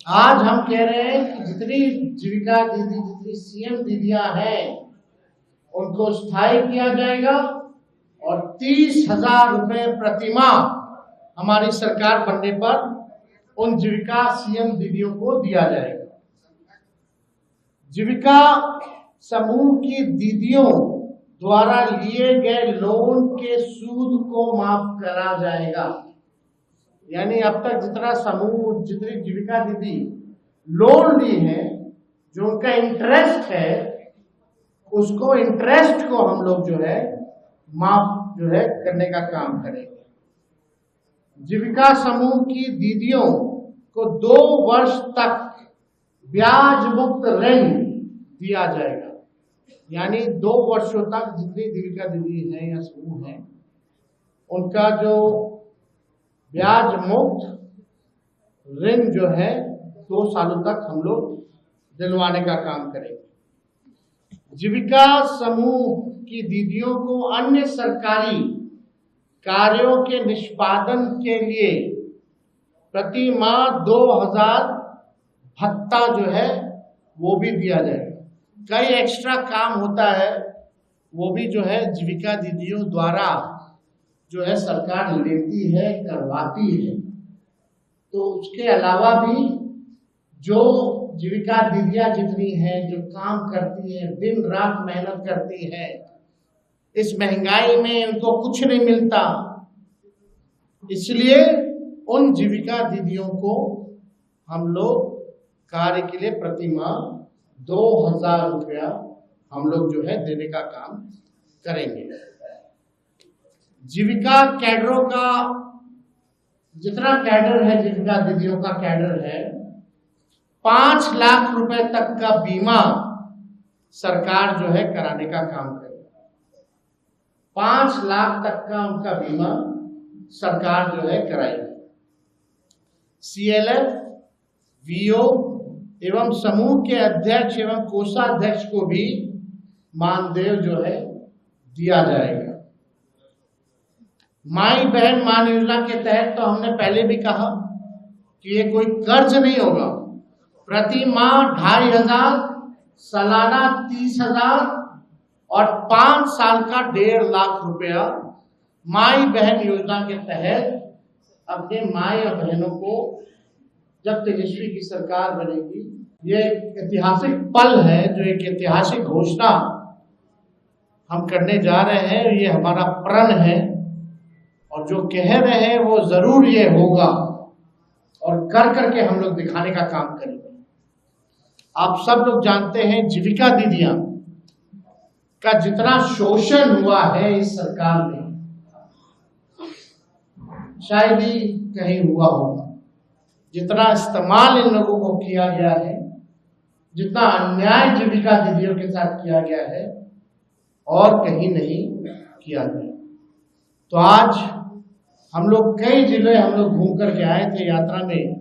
आज हम कह रहे हैं कि जितनी जीविका दीदी, जितनी सीएम दीदियां हैं, उनको स्थायी किया जाएगा और 30,000 रुपए प्रति माह हमारी सरकार बनने पर उन जीविका सीएम दीदियों को दिया जाएगा। जीविका समूह की दीदियों द्वारा लिए गए लोन के सूद को माफ करा जाएगा। यानी अब तक जितना समूह, जितनी जीविका दीदी लोन ली है, जो उनका इंटरेस्ट है, उसको इंटरेस्ट को हम लोग जो है माफ करने का काम करेंगे। जीविका समूह की दीदियों को 2 वर्ष तक ब्याज मुक्त ऋण दिया जाएगा। यानी 2 वर्षों तक जितनी जीविका दीदी है या समूह है, उनका जो ब्याज मुक्त ऋण जो है 2 सालों तक हम लोग दिलवाने का काम करेंगे। जीविका समूह की दीदियों को अन्य सरकारी कार्यों के निष्पादन के लिए प्रति माह 2,000 भत्ता जो है वो भी दिया जाएगा। कई एक्स्ट्रा काम होता है, वो भी जो है जीविका दीदियों द्वारा जो है सरकार लेती है, करवाती है। तो उसके अलावा भी जो जीविका दीदियां जितनी हैं, जो काम करती हैं, दिन रात मेहनत करती हैं, इस महंगाई में उनको कुछ नहीं मिलता, इसलिए उन जीविका दीदियों को हम लोग कार्य के लिए प्रति माह 2,000 रुपया हम लोग जो है देने का काम करेंगे। जीविका कैडरों का जितना कैडर है, जीविका दीदियों का कैडर है, 5 लाख रुपए तक का बीमा सरकार जो है कराने का काम करेगी। 5 लाख तक का उनका बीमा सरकार जो है कराएगी। CLF, VO एवं समूह के अध्यक्ष एवं कोषाध्यक्ष को भी मानदेय जो है दिया जाएगा। माई बहन मान योजना के तहत तो हमने पहले भी कहा कि ये कोई कर्ज नहीं होगा। प्रति माह 2,500, सालाना 30,000 और 5 साल का 1.5 लाख रुपया माई बहन योजना के तहत अपने माई और बहनों को, जब तेजस्वी की सरकार बनेगी, ये एक ऐतिहासिक पल है, जो एक ऐतिहासिक घोषणा हम करने जा रहे हैं। ये हमारा प्रण है और जो कह रहे हैं वो जरूर ये होगा और कर करके हम लोग दिखाने का काम करेंगे। आप सब लोग जानते हैं जीविका दीदियां का जितना शोषण हुआ है इस सरकार में, शायद ही कहीं हुआ होगा। जितना इस्तेमाल इन लोगों को किया गया है, जितना अन्याय जीविका दीदियों के साथ किया गया है, और कहीं नहीं किया गया। तो आज हम लोग कई जिले हम लोग घूम करके आए थे यात्रा में,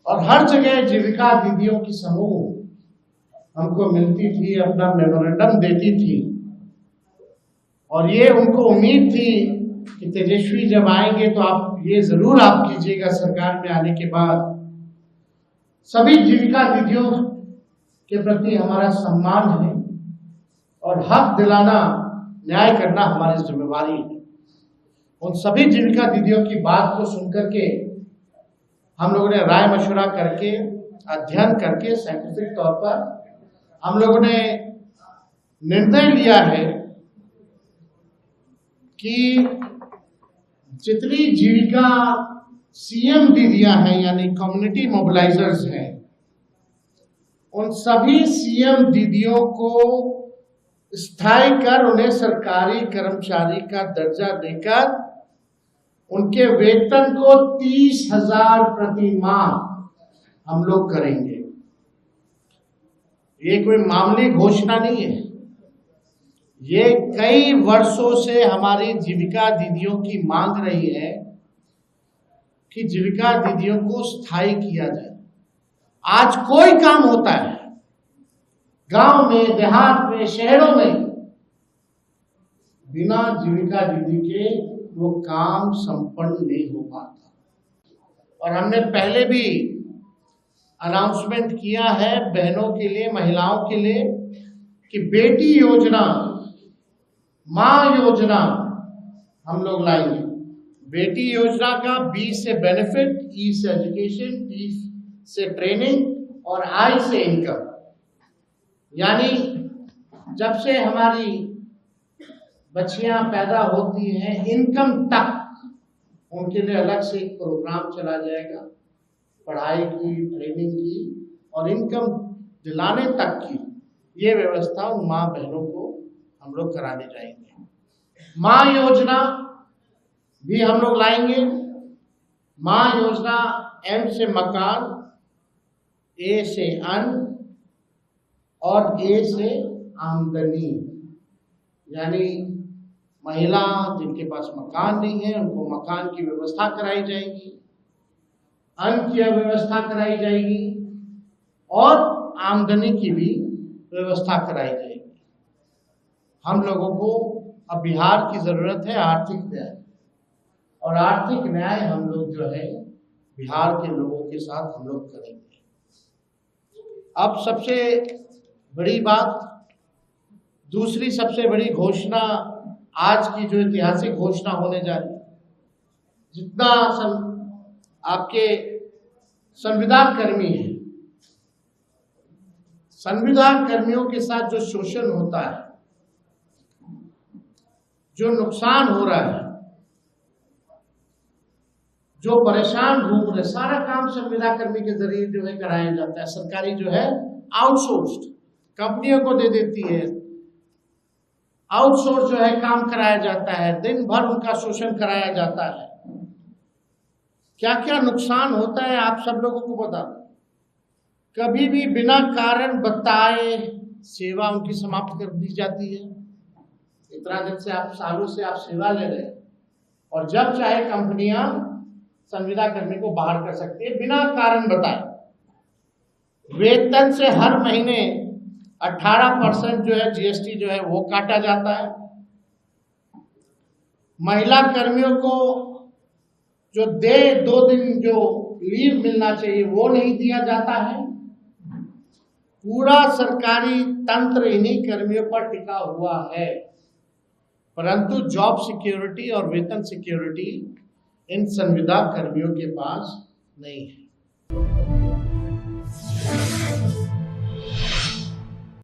और हर जगह जीविका दीदियों की समूह हमको मिलती थी, अपना मेमोरेंडम देती थी, और ये उनको उम्मीद थी कि तेजस्वी जब आएंगे तो आप ये जरूर आप कीजिएगा, सरकार में आने के बाद सभी जीविका दीदियों के प्रति हमारा सम्मान है और हक दिलाना, न्याय करना हमारी जिम्मेवारी है। उन सभी जीविका दीदियों की बात को सुनकर के हम लोगों ने राय मशवरा करके, अध्ययन करके, साइंटिफिक तौर पर हम लोगों ने निर्णय लिया है कि जितनी जीविका सीएम दीदियां हैं, यानी कम्युनिटी मोबिलाइजर्स हैं, उन सभी सीएम दीदियों को स्थायी कर उन्हें सरकारी कर्मचारी का दर्जा देकर उनके वेतन को 30,000 प्रति माह हम लोग करेंगे। ये कोई मामूली घोषणा नहीं है, ये कई वर्षों से हमारी जीविका दीदियों की मांग रही है कि जीविका दीदियों को स्थायी किया जाए। आज कोई काम होता है गांव में, देहात में, शहरों में, बिना जीविका दीदी के वो काम संपन्न नहीं हो पाता। और हमने पहले भी अनाउंसमेंट किया है बहनों के लिए, महिलाओं के लिए कि बेटी योजना, मां योजना हम लोग लाएंगे। बेटी योजना का बी से बेनिफिट, ई से एजुकेशन, टी से ट्रेनिंग और आई से इनकम। यानी जब से हमारी बच्चियां पैदा होती हैं इनकम तक उनके लिए अलग से एक प्रोग्राम चला जाएगा, पढ़ाई की, ट्रेनिंग की और इनकम दिलाने तक की ये व्यवस्था उन माँ बहनों को हम लोग कराने जाएंगे। माँ योजना भी हम लोग लाएंगे। माँ योजना एम से मकान, ए से अन्न और ए से आमदनी। यानी महिला जिनके पास मकान नहीं है उनको मकान की व्यवस्था कराई जाएगी, अन्न की व्यवस्था कराई जाएगी और आमदनी की भी व्यवस्था कराई जाएगी। हम लोगों को अब बिहार की जरूरत है आर्थिक न्याय, और आर्थिक न्याय हम लोग जो है बिहार के लोगों के साथ हम लोग करेंगे। अब सबसे बड़ी बात, दूसरी सबसे बड़ी घोषणा, आज की जो ऐतिहासिक घोषणा होने जा रही है, जितना आपके संविधान कर्मी हैं, संविधान कर्मियों के साथ जो शोषण होता है, जो नुकसान हो रहा है, जो परेशान घूम रहे, सारा काम संविदा कर्मी के जरिए जो है कराया जाता है। सरकारी जो है आउटसोर्स्ड कंपनियों को दे देती है, आउटसोर्स जो है काम कराया जाता है, दिन भर उनका शोषण कराया जाता है। क्या क्या नुकसान होता है आप सब लोगों को बता दो। कभी भी बिना कारण बताए सेवा उनकी समाप्त कर दी जाती है। इतना दिन से आप, सालों से आप सेवा ले रहे हैं और जब चाहे कंपनियां संविदा कर्मी को बाहर कर सकती है बिना कारण बताए। वेतन से हर महीने 18% जो है जीएसटी जो है वो काटा जाता है। महिला कर्मियों को जो 2 दिन जो लीव मिलना चाहिए वो नहीं दिया जाता है। पूरा सरकारी तंत्र इन्हीं कर्मियों पर टिका हुआ है, परंतु जॉब सिक्योरिटी और वेतन सिक्योरिटी इन संविदा कर्मियों के पास नहीं है।